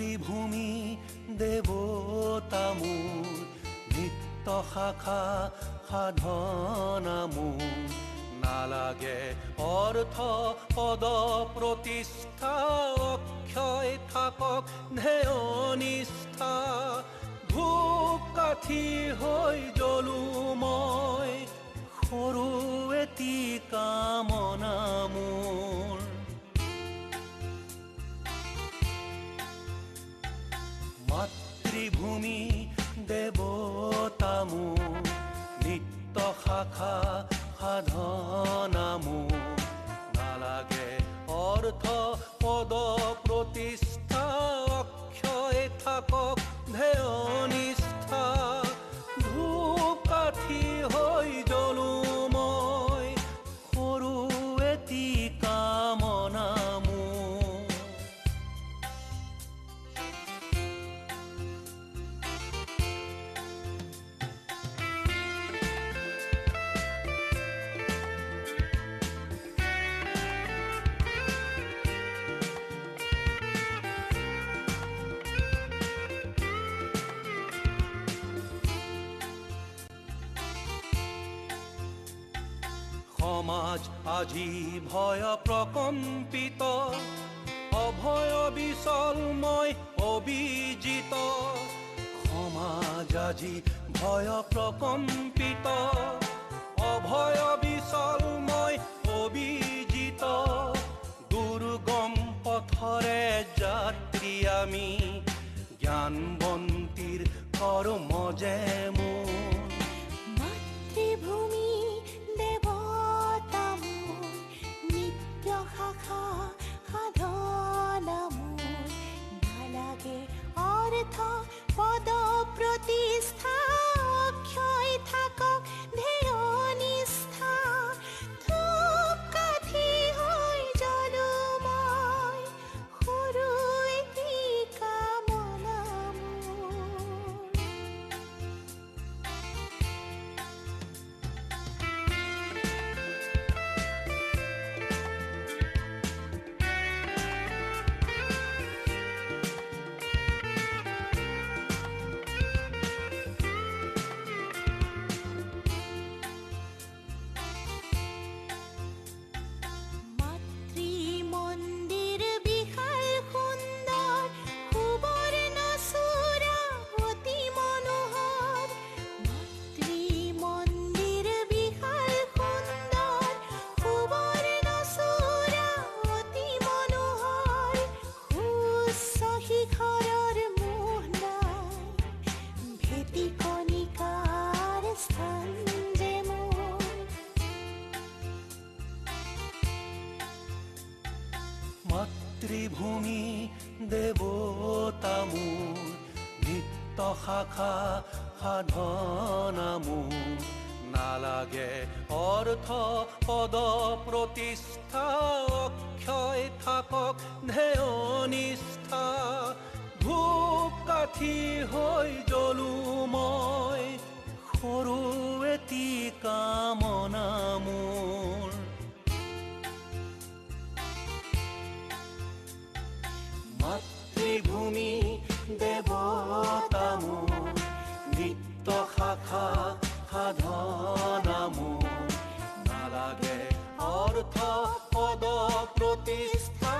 মাতৃভূমি দেৱতা মোৰ, নিত্য শাখা সাধনা মোৰ। নালাগে অৰ্থ পদ প্ৰতিষ্ঠা, অক্ষয় থাকক ধ্যেয় নিষ্ঠা। ধূপ কাঠি হৈ জ্বলো মই, সৰু এটি কামনা মোৰ। মাতৃভূমি দেৱতা মোৰ, নিত্য শাখা সাধনা মোৰ। নালাগে অৰ্থ পদ প্ৰতিষ্ঠা, অক্ষয় থাকক ধ্যেয় নিষ্ঠা। ধূপ কাঠি হৈ জ্বলো মই, সৰু এটি কামনা মোৰ। সমাজ আজি ভয় প্ৰকম্পিত, অভয় বিচল মই অবিজিত। সমাজ আজি ভয় প্ৰকম্পিত, অভয় বিচল মই অবিজিত। দুৰ্গম পথৰে যাত্ৰী আমি, জ্ঞানবন্তীৰ কৰ্ম যে মোৰ। মাতৃভূমি দেৱতা মোৰ, নিত্য শাখা সাধনা মোৰ। নালাগে অৰ্থ পদ প্ৰতিষ্ঠা, অক্ষয় থাকক ধ্যেয় নিষ্ঠা। ধূপ কাঠি হৈ জ্বলো মই, সৰু এটি কামনা মোৰ। মন্দিৰ বিশাল সুন্দৰ, সুবৰ্ণ চূড়া অতি মনোহৰ। মাতৃ মন্দিৰ বিশাল সুন্দৰ, সুবৰ্ণ চূড়া অতি মনোহৰ। সুউচ্চ শিখৰৰ মোহ নাই, ভেটি কণিকাৰ স্থান যে মোৰ। মাতৃভূমি দেৱতা মোৰ, নিত্য শাখা সাধনা মোৰ। নালাগে অৰ্থ পদ প্ৰতিষ্ঠা, অক্ষয় থাকক ধ্যেয় নিষ্ঠা। ধূপ কাঠি হৈ জ্বলো মই, সৰু এটি কামনা মোৰ। মাতৃভূমি দেৱতা মোৰ, নিত্য শাখা সাধনা মোৰ। নালাগে অৰ্থ পদ প্ৰতিষ্ঠা,